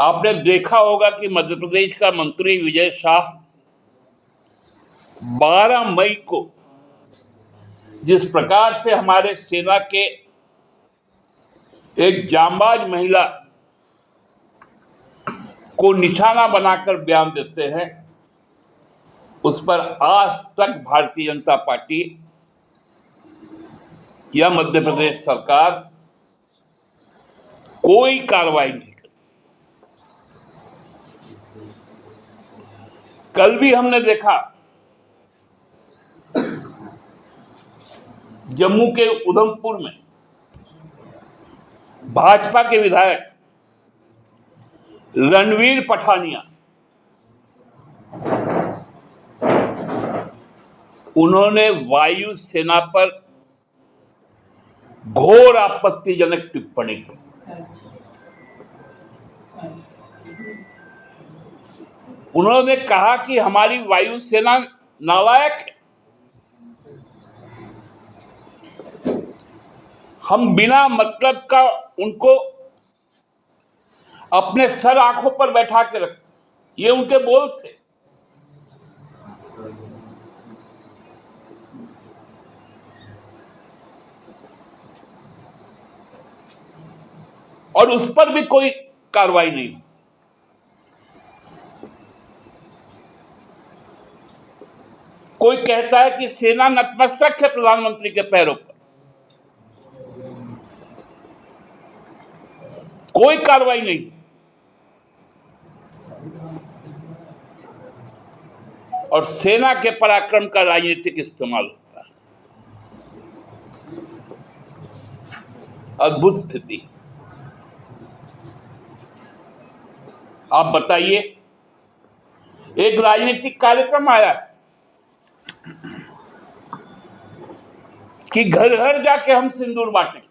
आपने देखा होगा कि मध्य प्रदेश का मंत्री विजय शाह 12 मई को जिस प्रकार से हमारे सेना के एक जांबाज महिला को निशाना बनाकर बयान देते हैं, उस पर आज तक भारतीय जनता पार्टी या मध्य प्रदेश सरकार कोई कार्रवाई नहीं की। कल भी हमने देखा जम्मू के उधमपुर में भाजपा के विधायक रणवीर पठानिया, उन्होंने वायु सेना पर घोर आपत्तिजनक टिप्पणी की। उन्होंने कहा कि हमारी वायु सेना नालायक है, हम बिना मतलब का उनको अपने सर आंखों पर बैठा के रखते। ये उनके बोल थे। और उस पर भी कोई कार्रवाई नहीं। कोई कहता है कि सेना नतमस्तक है प्रधानमंत्री के पैरों पर, कोई कार्रवाई नहीं। और सेना के पराक्रम का राजनीतिक इस्तेमाल होता है। अद्भुत स्थिति। आप बताइए, एक राजनीतिक कार्यक्रम आया कि घर घर जाके हम सिंदूर बांटेंगे।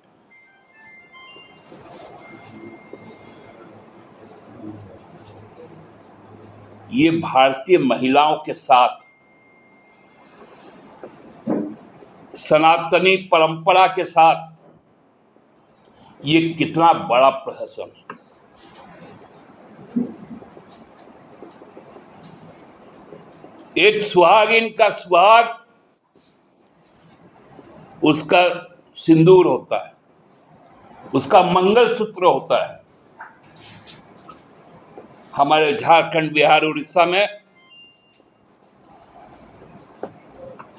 ये भारतीय महिलाओं के साथ सनातनी परंपरा के साथ ये कितना बड़ा प्रहसन है। एक सुहागिन का सुहाग उसका सिंदूर होता है, उसका मंगलसूत्र होता है। हमारे झारखंड, बिहार, उड़ीसा में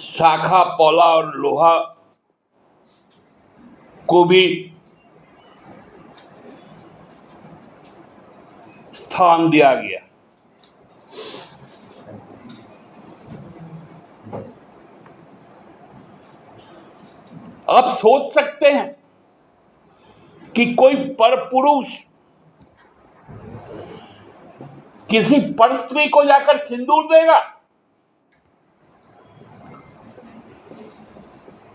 शाखा, पौला और लोहा को भी स्थान दिया गया। आप सोच सकते हैं कि कोई परपुरुष किसी पर स्त्री को जाकर सिंदूर देगा?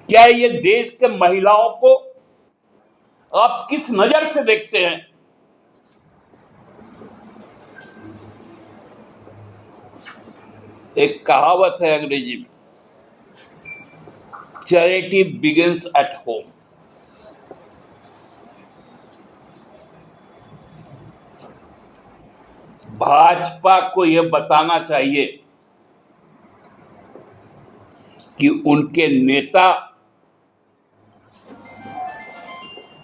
क्या ये देश के महिलाओं को आप किस नजर से देखते हैं? एक कहावत है अंग्रेजी में, charity begins at home. Bhajpa को यह बताना चाहिए कि उनके नेता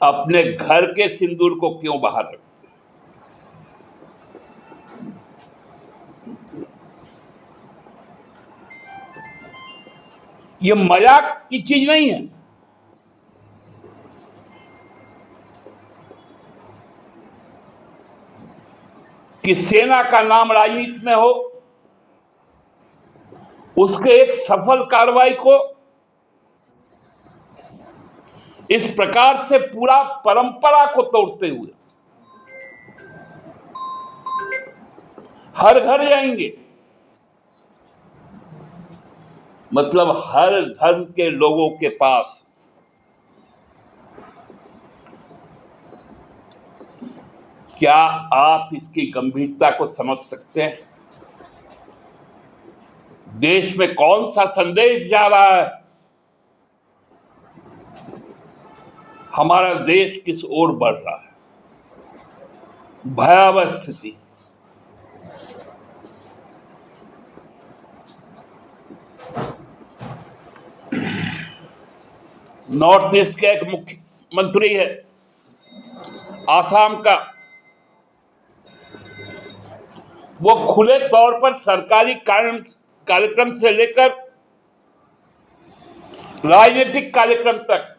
अपने घर के सिंदूर को क्यों बाहर रखते। ये मजाक की चीज नहीं है। कि सेना का नाम राजनीति में हो, उसके एक सफल कार्रवाई को इस प्रकार से पूरा परंपरा को तोड़ते हुए हर घर जाएंगे, मतलब हर धर्म के लोगों के पास क्या आप इसकी गंभीरता को समझ सकते हैं? देश में कौन सा संदेश जा रहा है? हमारा देश किस ओर बढ़ रहा है? भयावह स्थिति। नॉर्थ ईस्ट का एक मुख्यमंत्री है आसाम का, वो खुले तौर पर सरकारी कार्यक्रम से लेकर राजनीतिक कार्यक्रम तक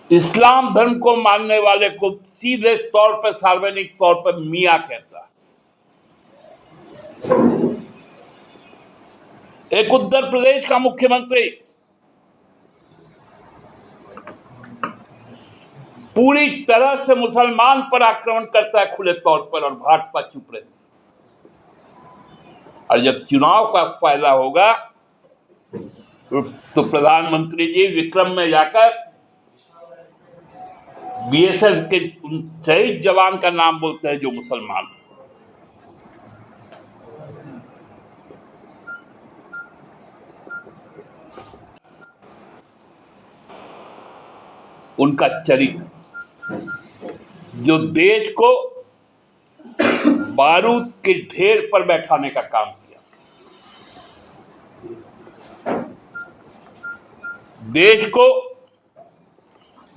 इस्लाम धर्म को मानने वाले को सीधे तौर पर सार्वजनिक तौर पर मियां कहता है। एक उत्तर प्रदेश का मुख्यमंत्री पूरी तरह से मुसलमान पर आक्रमण करता है खुले तौर पर, और भाजपा चुप रहती है। और जब चुनाव का फायदा होगा तो प्रधानमंत्री जी विक्रम में जाकर बीएसएफ के शहीद जवान का नाम बोलते हैं जो मुसलमान। उनका चरित्र जो देश को बारूद के ढेर पर बैठाने का काम किया, देश को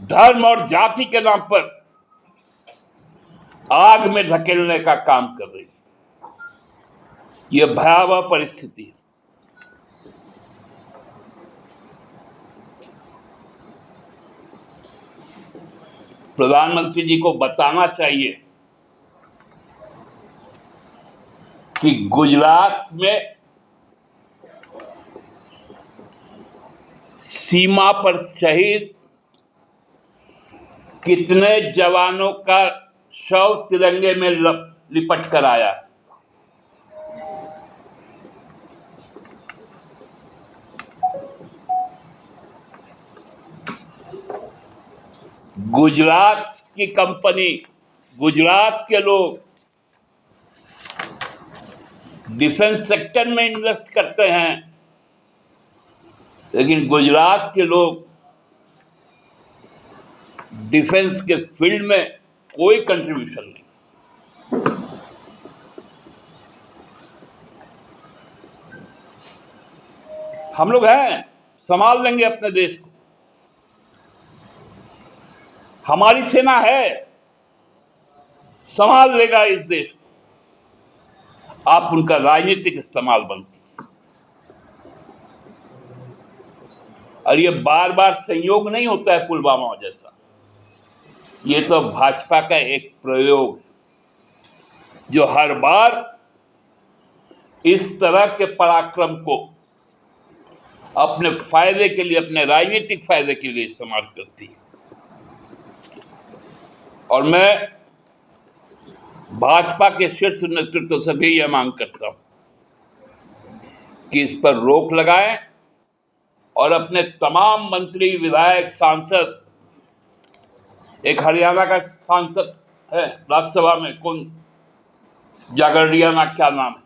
धर्म और जाति के नाम पर आग में धकेलने का काम कर रही है, यह भयावह परिस्थिति है। प्रधानमंत्री जी को बताना चाहिए कि गुजरात में सीमा पर शहीद कितने जवानों का शव तिरंगे में लिपट कर आया। गुजरात की कंपनी, गुजरात के लोग डिफेंस सेक्टर में इन्वेस्ट करते हैं, लेकिन गुजरात के लोग डिफेंस के फील्ड में कोई कंट्रीब्यूशन नहीं। हम लोग हैं, संभाल लेंगे अपने देश को, हमारी सेना है, संभाल लेगा इस देश को। आप उनका राजनीतिक इस्तेमाल बंद कीजिए। और ये बार बार संयोग नहीं होता है पुलवामा जैसा, ये तो भाजपा का एक प्रयोग जो हर बार इस तरह के पराक्रम को अपने फायदे के लिए, अपने राजनीतिक फायदे के लिए इस्तेमाल करती है। और मैं भाजपा के शीर्ष नेतृत्व से भी यह मांग करता हूं कि इस पर रोक लगाएं और अपने तमाम मंत्री, विधायक, सांसद, एक हरियाणा का सांसद है राज्यसभा में, कौन जागरियाना क्या नाम है,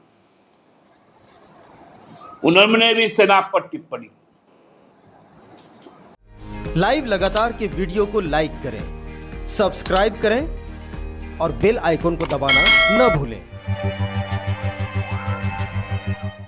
उन्होंने भी सेना पर टिप्पणी। लाइव लगातार के वीडियो को लाइक करें, सब्सक्राइब करें और बेल आइकन को दबाना न भूलें।